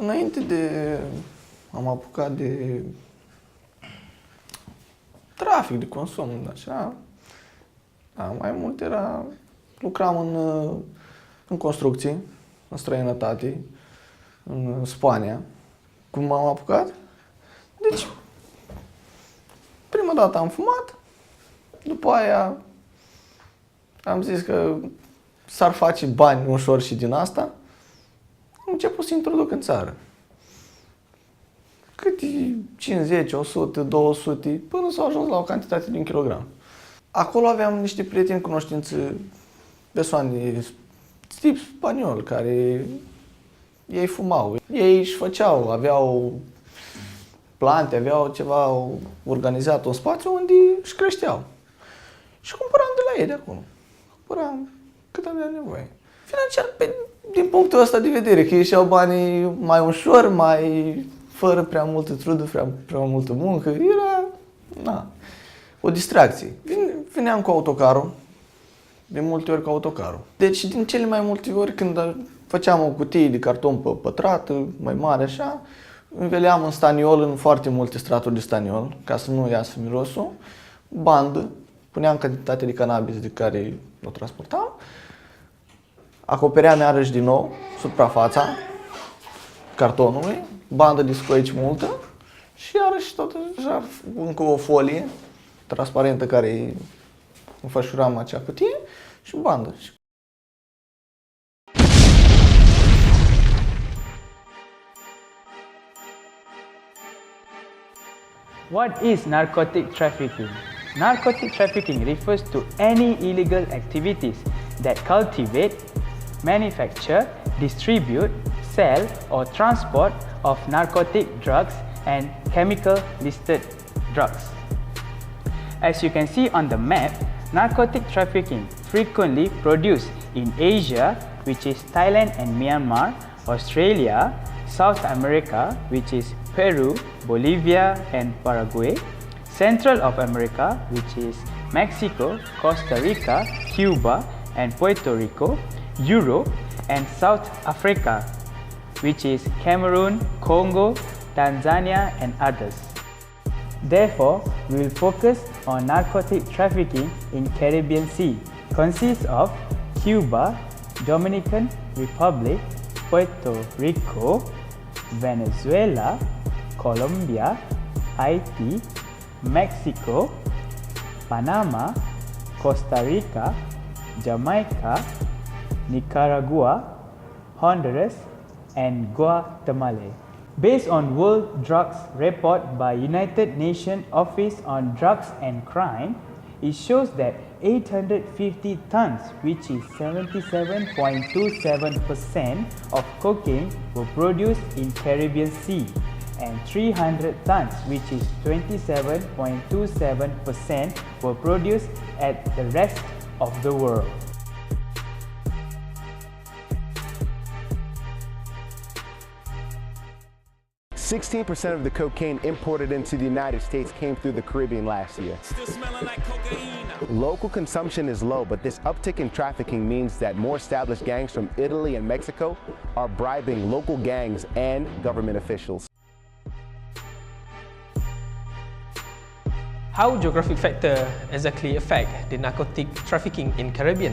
Înainte de am apucat de trafic, de consum, așa, da, mai mult lucram în construcții, în străinătate, în Spania. Cum m-am apucat? Deci, prima dată am fumat, după aia am zis că s-ar face bani ușor și din asta. Am început să introduc în țară. Cât 50, 100, 200, până s-au ajuns la o cantitate de 1 kilogram. Acolo aveam niște prieteni, cunoștințe, persoane tip spaniol, care ei fumau. Ei își făceau, aveau plante, aveau ceva organizat, un spațiu unde își creșteau. Și cumpăram de la ei de acolo. Cumpăram cât aveam nevoie. Financiar, din punctul ăsta de vedere, că ieșeau banii mai ușor, mai fără prea multă trudă, prea multă muncă, era o distracție. Veneam cu autocarul, de multe ori cu autocarul. Deci, din cele mai multe ori, când făceam o cutie de carton pe pătrată, mai mare așa, înveleam în staniol, în foarte multe straturi de staniol, ca să nu iasă mirosul, bandă, puneam cantitatea de cannabis de care o transportam, acopeream iarăși din nou suprafața cartonului, bandă de scoici multă și iarăși tot așa, încă o folie transparentă care înfășuram acea cutie și bandă. What is narcotic trafficking? Narcotic trafficking refers to any illegal activities that cultivate, manufacture, distribute, sell or transport of narcotic drugs and chemical listed drugs. As you can see on the map, narcotic trafficking frequently produced in Asia, which is Thailand and Myanmar, Australia, South America, which is Peru, Bolivia and Paraguay, Central of America, which is Mexico, Costa Rica, Cuba and Puerto Rico, Europe and South Africa, which is Cameroon, Congo, Tanzania and others. Therefore, we will focus on narcotic trafficking in Caribbean Sea, consists of Cuba, Dominican Republic, Puerto Rico, Venezuela, Colombia, Haiti, Mexico, Panama, Costa Rica, Jamaica, Nicaragua, Honduras, and Guatemala. Based on World Drugs Report by United Nations Office on Drugs and Crime, it shows that 850 tons, which is 77.27% of cocaine, were produced in Caribbean Sea, and 300 tons, which is 27.27%, were produced at the rest of the world. Sixteen percent of the cocaine imported into the United States came through the Caribbean last year. Still smelling like cocaine. Local consumption is low, but this uptick in trafficking means that more established gangs from Italy and Mexico are bribing local gangs and government officials. How geographic factor exactly affect the narcotic trafficking in Caribbean?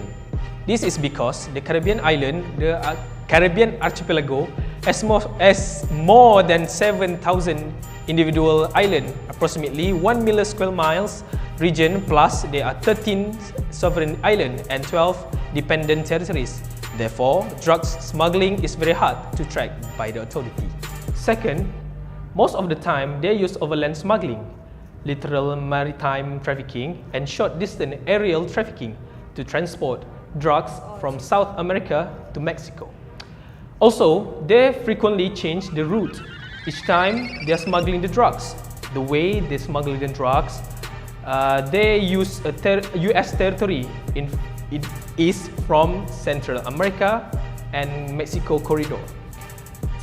This is because the Caribbean island, the Caribbean archipelago, has more than 7,000 individual islands, approximately 1 million square miles region, plus there are 13 sovereign islands and 12 dependent territories. Therefore, drugs smuggling is very hard to track by the authority. Second, most of the time they use overland smuggling, literal maritime trafficking, and short-distance aerial trafficking to transport drugs from South America to Mexico. Also, they frequently change the route each time they are smuggling the drugs. The way they smuggle the drugs, they use a US territory in east from Central America and Mexico corridor.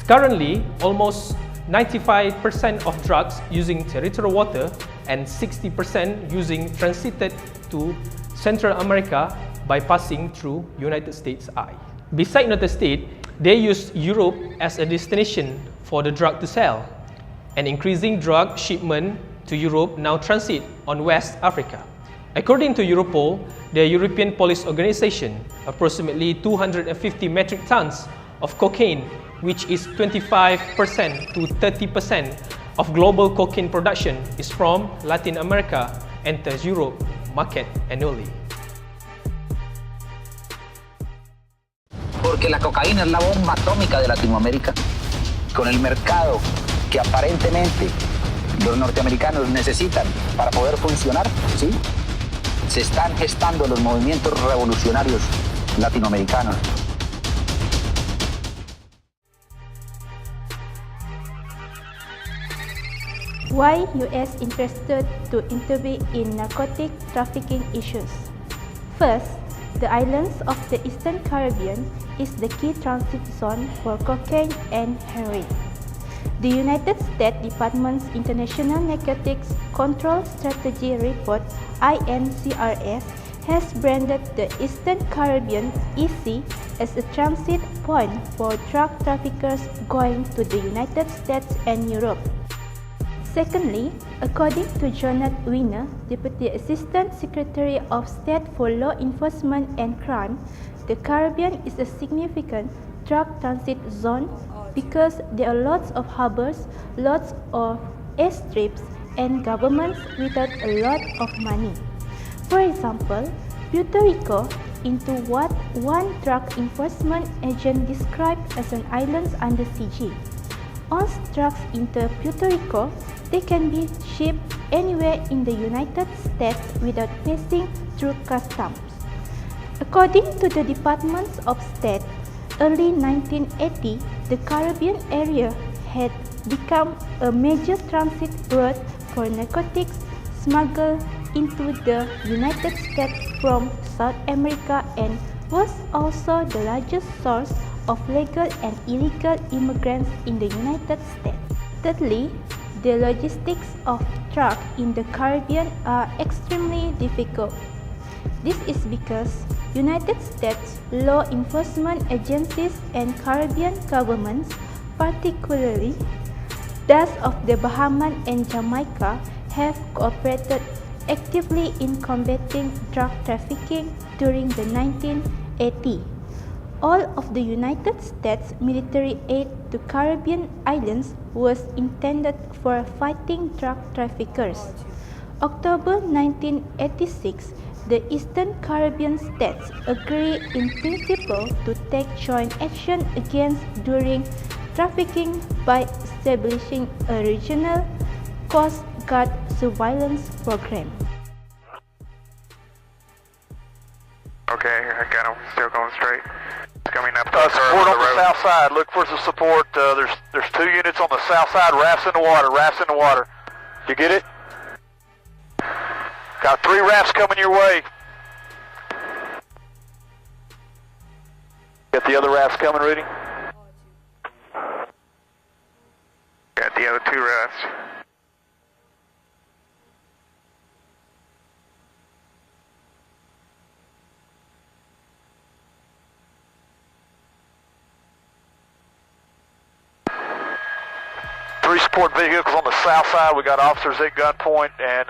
Currently, almost 95% of drugs using territorial water and 60% using transited to Central America by passing through United States eye. Besides United States, they use Europe as a destination for the drug to sell. An increasing drug shipment to Europe now transit on West Africa. According to Europol, the European Police Organization, approximately 250 metric tons of cocaine, which is 25% to 30% of global cocaine production, is from Latin America, enters Europe market annually. Porque la cocaína es la bomba atómica de Latinoamérica, con el mercado que aparentemente los norteamericanos necesitan para poder funcionar, ¿sí? Se están gestando los movimientos revolucionarios latinoamericanos. Why US interested to intervene in narcotic trafficking issues? First, the islands of the Eastern Caribbean is the key transit zone for cocaine and heroin. The United States Department's International Narcotics Control Strategy Report (INCRS) has branded the Eastern Caribbean (EC) as a transit point for drug traffickers going to the United States and Europe. Secondly, according to Jonathan Weiner, Deputy Assistant Secretary of State for Law Enforcement and Crime, the Caribbean is a significant drug transit zone because there are lots of harbors, lots of airstrips, and governments without a lot of money. For example, Puerto Rico, into what one drug enforcement agent described as an island under siege. Once drugs enter Puerto Rico, they can be shipped anywhere in the United States without passing through customs. According to the Department of State, early 1980, the Caribbean area had become a major transit route for narcotics smuggled into the United States from South America and was also the largest source of legal and illegal immigrants in the United States. Thirdly, the logistics of drugs in the Caribbean are extremely difficult. This is because United States law enforcement agencies and Caribbean governments, particularly those of the Bahamas and Jamaica, have cooperated actively in combating drug trafficking during the 1980s. All of the United States military aid to Caribbean islands was intended for fighting drug traffickers. October 1986, the Eastern Caribbean states agreed in principle to take joint action against during trafficking by establishing a regional Coast Guard surveillance program. Okay, I got him. Still going straight. Coming up. Support on the south side. Look for some support. There's 2 units on the south side. Rafts in the water. Rafts in the water. You get it? Got 3 rafts coming your way. Got the other rafts coming, Rudy? Got the other 2 rafts. Three support vehicles on the south side. We got officers at gunpoint and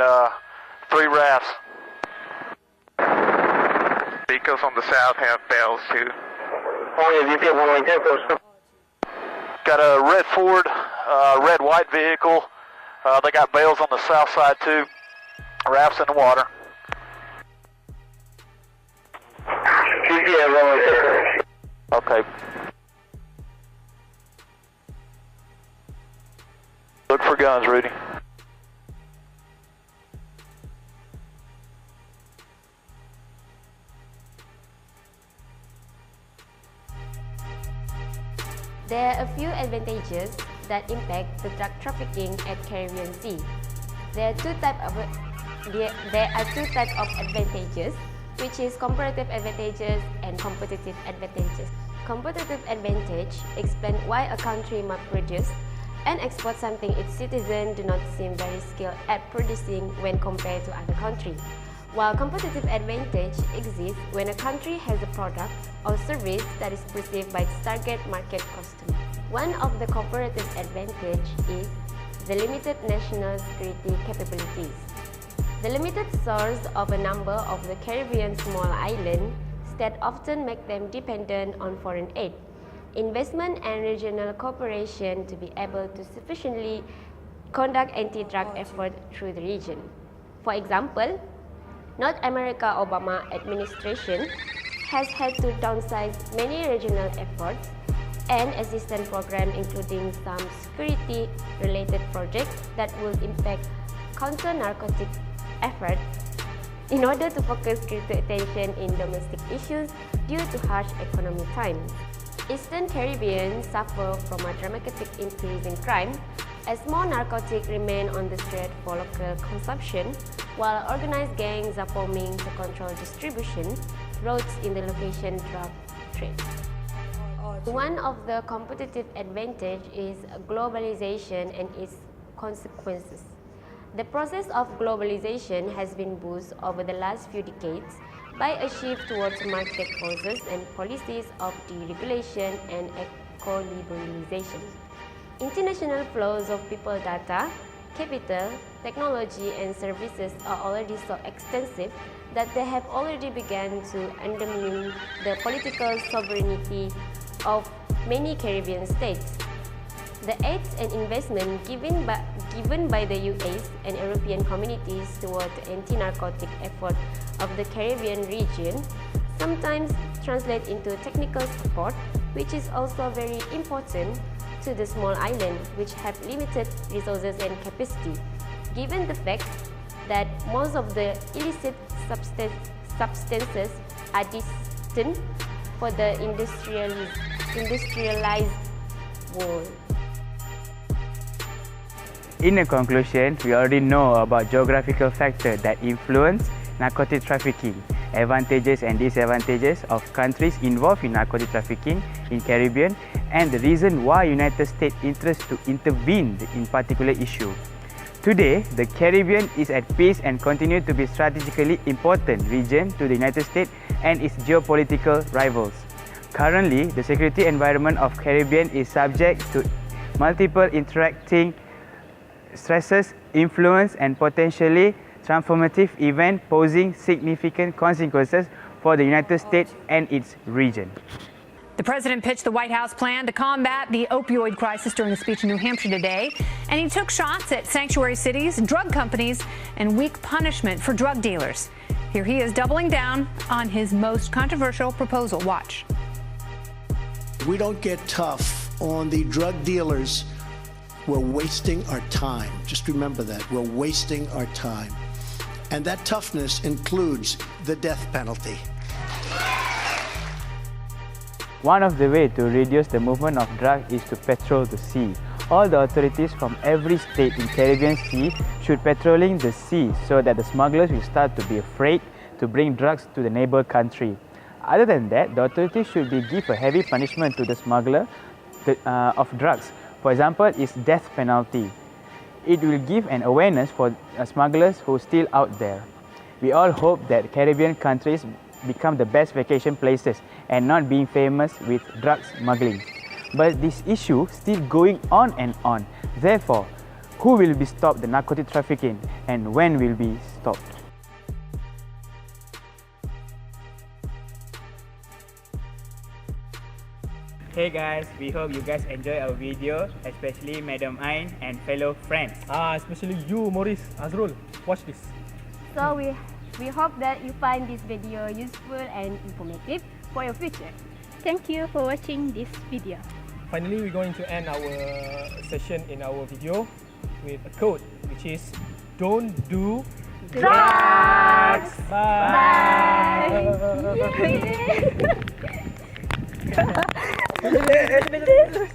3 rafts. Vehicles on the south have bells too. Got a red Ford, red-white vehicle. They got bales on the south side too. Rafts in the water. Okay. Look for guns, Rudy. There are a few advantages that impact the drug trafficking at Caribbean Sea. There are two types of advantages, which is comparative advantages and competitive advantages. Competitive advantage explains why a country might produce and export something its citizens do not seem very skilled at producing when compared to other countries. While competitive advantage exists when a country has a product or service that is perceived by its target market customer. One of the comparative advantage is the limited national security capabilities. The limited source of a number of the Caribbean small islands that often make them dependent on foreign aid, investment and regional cooperation to be able to sufficiently conduct anti-drug efforts through the region. For example, North America Obama administration has had to downsize many regional efforts and assistance programs, including some security-related projects that will impact counter-narcotic efforts in order to focus greater attention in domestic issues due to harsh economic times. Eastern Caribbean suffer from a dramatic increase in crime as more narcotics remain on the street for local consumption, while organized gangs are forming to control distribution routes in the location drug trade. One of the competitive advantages is globalization and its consequences. The process of globalization has been boosted over the last few decades by a shift towards market forces and policies of deregulation and eco-liberalization. International flows of people, data, capital, technology and services are already so extensive that they have already begun to undermine the political sovereignty of many Caribbean states. The aids and investment given by the US and European communities toward the anti-narcotic effort of the Caribbean region sometimes translate into technical support, which is also very important to the small island, which have limited resources and capacity, given the fact that most of the illicit substances are destined for the industrialized world. In a conclusion, we already know about geographical factors that influence narcotic trafficking, advantages and disadvantages of countries involved in narcotic trafficking in Caribbean, and the reason why United States interests to intervene in particular issue. Today, the Caribbean is at peace and continues to be strategically important region to the United States and its geopolitical rivals. Currently, the security environment of Caribbean is subject to multiple interacting stresses, influence and potentially transformative events posing significant consequences for the United States and its region. The president pitched the White House plan to combat the opioid crisis during a speech in New Hampshire today, and he took shots at sanctuary cities, drug companies, and weak punishment for drug dealers. Here he is doubling down on his most controversial proposal. Watch. We don't get tough on the drug dealers, we're wasting our time. Just remember that. We're wasting our time. And that toughness includes the death penalty. One of the ways to reduce the movement of drugs is to patrol the sea. All the authorities from every state in Caribbean Sea should patrolling the sea so that the smugglers will start to be afraid to bring drugs to the neighbor country. Other than that, the authorities should give a heavy punishment to the smuggler of drugs. For example, is death penalty. It will give an awareness for smugglers who are still out there. We all hope that Caribbean countries become the best vacation places and not being famous with drug smuggling. But this issue still going on and on. Therefore, who will be stopped the narcotic trafficking and when will be stopped? Hey guys, we hope you guys enjoy our video, especially Madam Ain and fellow friends. Especially you, Maurice, Azrul. Watch this. So we hope that you find this video useful and informative for your future. Thank you for watching this video. Finally, we're going to end our session in our video with a code, which is don't do drugs. Bye. Bye.